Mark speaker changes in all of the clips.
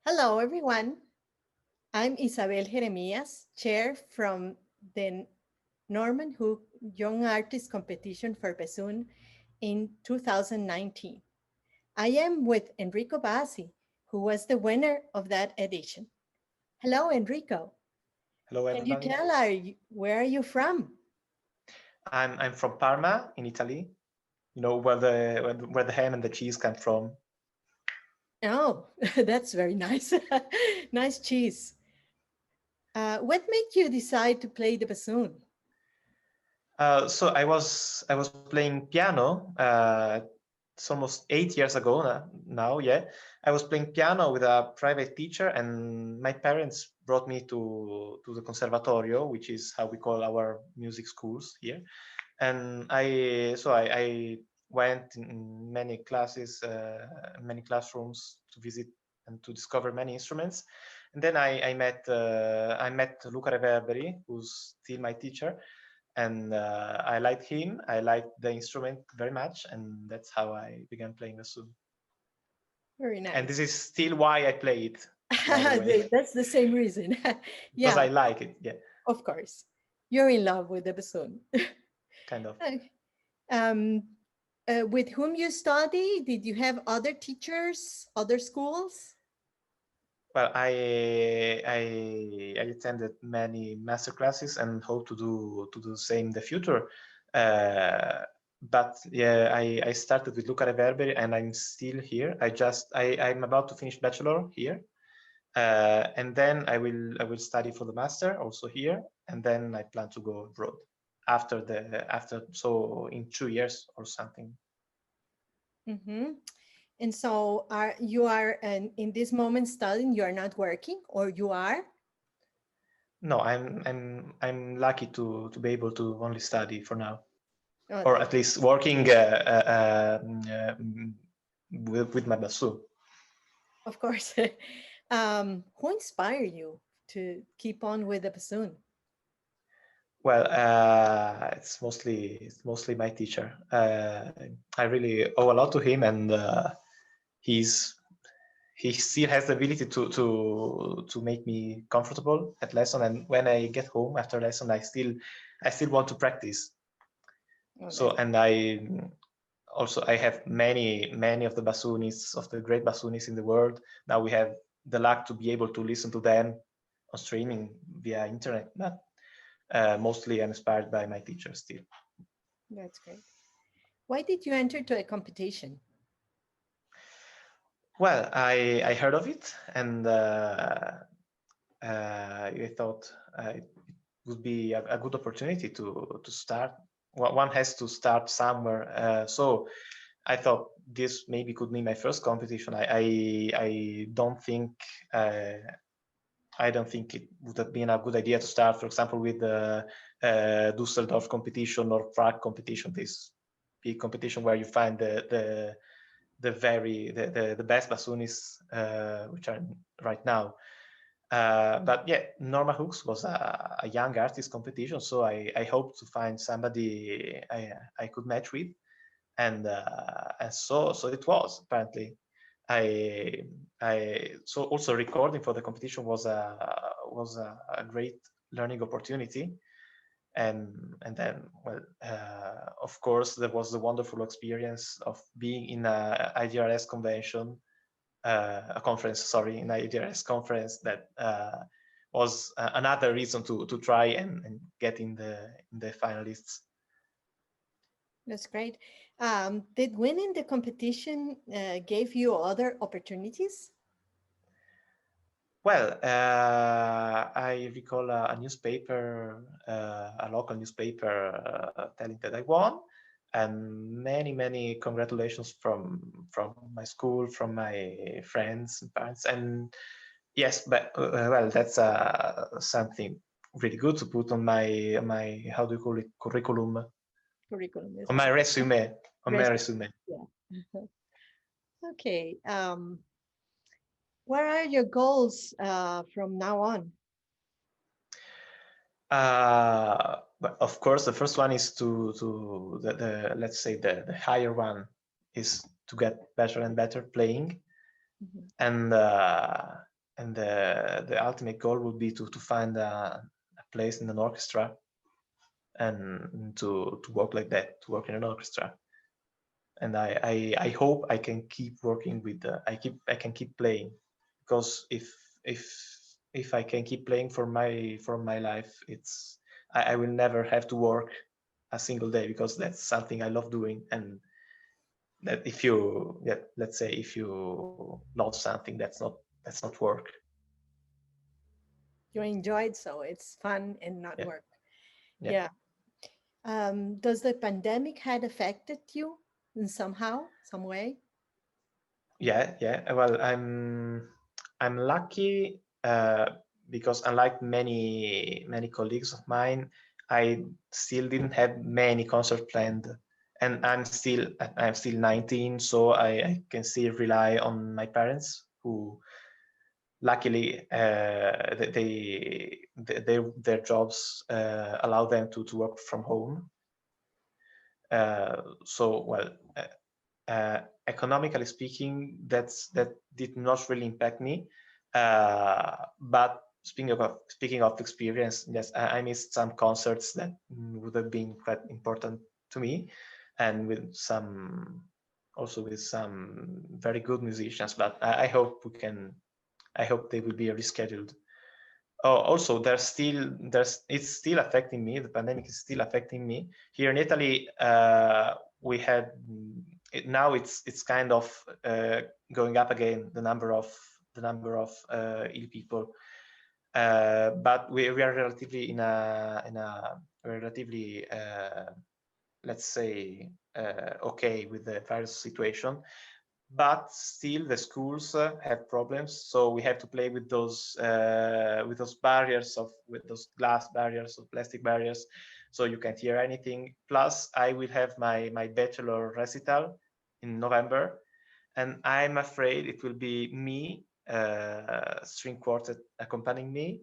Speaker 1: Hello, everyone. I'm Isabel Jeremias, chair from the Norman Hook Young Artist Competition for Bassoon in 2019. I am with Enrico Bassi, who was the winner of that edition. Hello, Enrico.
Speaker 2: Hello,
Speaker 1: Can you
Speaker 2: everybody.
Speaker 1: tell where are you from?
Speaker 2: I'm from Parma in Italy. You know where the ham and the cheese come from.
Speaker 1: Oh, that's very nice. Nice cheese. What made you decide to play the bassoon?
Speaker 2: So I was playing piano. It's almost 8 years ago now. Yeah, I was playing piano with a private teacher, and my parents brought me to the conservatorio, which is how we call our music schools here. And I went in many classes, many classrooms to visit and to discover many instruments. And then I met Luca Reverberi, who's still my teacher, and I liked him. I liked the instrument very much, and that's how I began playing bassoon.
Speaker 1: Very
Speaker 2: And
Speaker 1: nice.
Speaker 2: this is still why I play it, by the way,
Speaker 1: That's the same reason.
Speaker 2: because
Speaker 1: Yeah,
Speaker 2: I like it. Yeah,
Speaker 1: of course. You're in love with the bassoon.
Speaker 2: kind of.
Speaker 1: Okay. Um, with whom you study? Did you have other teachers, other schools?
Speaker 2: Well, I attended many master classes and hope to do the same in the future. But yeah, I started with Luca Reverberi and I'm still here. I'm about to finish bachelor here, and then I will study for the master also here, and then I plan to go abroad after so in 2 years or something.
Speaker 1: Hmm. And so are you are in this moment studying, you are not working or you are?
Speaker 2: No, I'm lucky to be able to only study for now,
Speaker 1: Oh,
Speaker 2: or
Speaker 1: that,
Speaker 2: at least working with my bassoon.
Speaker 1: of course. Who inspired you to keep on with the bassoon?
Speaker 2: Well, it's mostly my teacher. I really owe a lot to him, and he's he still has the ability to make me comfortable at lesson. And when I get home after lesson, I still want to practice.
Speaker 1: Oh,
Speaker 2: So,
Speaker 1: that,
Speaker 2: and I have many of the bassoonists, of the great bassoonists in the world. Now we have the luck to be able to listen to them on streaming via internet. But mostly I'm inspired by my teacher still.
Speaker 1: that's great. Why did you enter to a competition?
Speaker 2: Well, I heard of it, and I thought it would be a good opportunity to start. One has to start somewhere. So I thought this maybe could be my first competition. Uh, I don't think it would have been a good idea to start, for example, with the Dusseldorf competition or Prague competition. This big competition where you find the best bassoonists, which are right now. But yeah, Norma Hooks was a young artist competition, so I hope to find somebody I could match with, and so it was apparently. I so also recording for the competition was a great learning opportunity, and then well, of course there was the wonderful experience of being in a IDRS convention, a conference, sorry, an IDRS conference that was another reason to try and get in the finalists.
Speaker 1: That's great. Did winning the competition gave you other opportunities?
Speaker 2: Well, I recall a newspaper, a local newspaper, telling that I won, and many congratulations from my school, from my friends and parents. And yes, but well, that's something really good to put on my how do you call it, curriculum,
Speaker 1: Curriculum is
Speaker 2: on my
Speaker 1: right.
Speaker 2: resume, on my
Speaker 1: Rest,
Speaker 2: resume.
Speaker 1: yeah. Okay. What are your goals from now on?
Speaker 2: But of course, the first one is to the let's say the higher one is to get better and better playing,
Speaker 1: Mhm.
Speaker 2: and the ultimate goal would be to find a place in an orchestra and to work like that, to work in an orchestra. And I hope I can keep working with I can keep playing, because if I can keep playing for my life, it's I will never have to work a single day, because that's something I love doing. And that if you let's say if you love something, that's not work.
Speaker 1: You enjoy it, so it's fun and not
Speaker 2: Yeah,
Speaker 1: work.
Speaker 2: yeah,
Speaker 1: Yeah. Does the pandemic had affected you in somehow, some way?
Speaker 2: yeah. Well, I'm lucky, because unlike many colleagues of mine, I still didn't have many concerts planned, and I'm still 19, so I can still rely on my parents, who luckily their jobs allow them to work from home. So well. Economically speaking, that did not really impact me. But speaking of experience, yes, I missed some concerts that would have been quite important to me, and with some very good musicians. But I hope they will be rescheduled. Oh, also, it's still affecting me. The pandemic is still affecting me here in Italy. We had now it's kind of going up again, the number of ill people, but we are relatively in a relatively let's say okay with the virus situation. But still the schools have problems, so we have to play with those barriers with those glass barriers or plastic barriers, so you can't hear anything. Plus I will have my bachelor recital in November, and I'm afraid it will be me, string quartet accompanying me,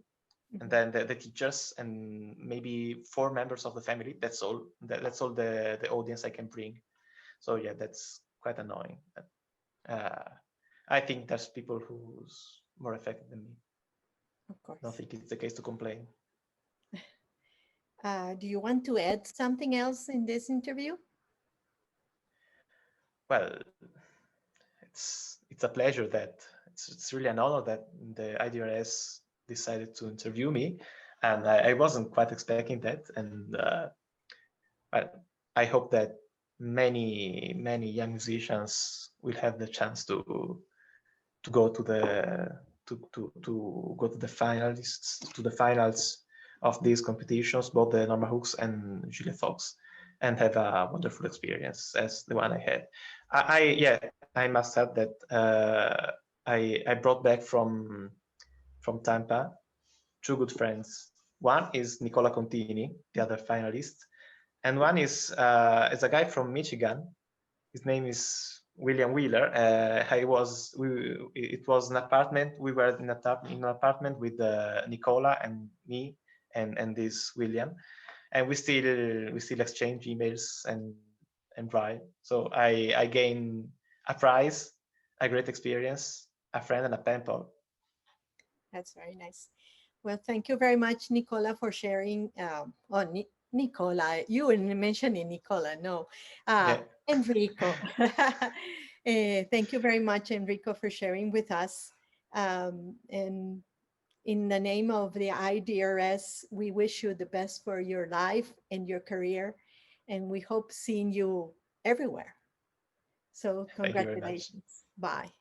Speaker 2: and then the teachers and maybe 4 members of the family. That's all. That's all the audience I can bring. So yeah, that's quite annoying. uh, I think there's people who's more affected than me.
Speaker 1: Of
Speaker 2: I don't
Speaker 1: course.
Speaker 2: think it's the case to complain.
Speaker 1: Do you want to add something else in this interview?
Speaker 2: Well, it's a pleasure that it's really an honor that the IDRS decided to interview me, and I wasn't quite expecting that. And but I hope that many young musicians will have the chance to go to the to go to the finals of these competitions, both the Norma Hooks and Julia Fox, and have a wonderful experience as the one I had. I must add that I brought back from Tampa 2 good friends. One is Nicola Contini, the other finalist, and one is a guy from Michigan. His name is William Wheeler. It was an apartment. We were in an apartment with Nicola and me and this William, and we still exchange emails and write. So I gain a prize, a great experience, a friend, and a pen pal.
Speaker 1: That's very nice. Well, thank you very much, Nicola, for sharing. Nicola, you were mentioning Nicola, no,
Speaker 2: Yeah,
Speaker 1: Enrico. Thank you very much, Enrico, for sharing with us. And in the name of the IDRS, we wish you the best for your life and your career, and we hope seeing you everywhere. So,
Speaker 2: thank you very much.
Speaker 1: congratulations. Bye.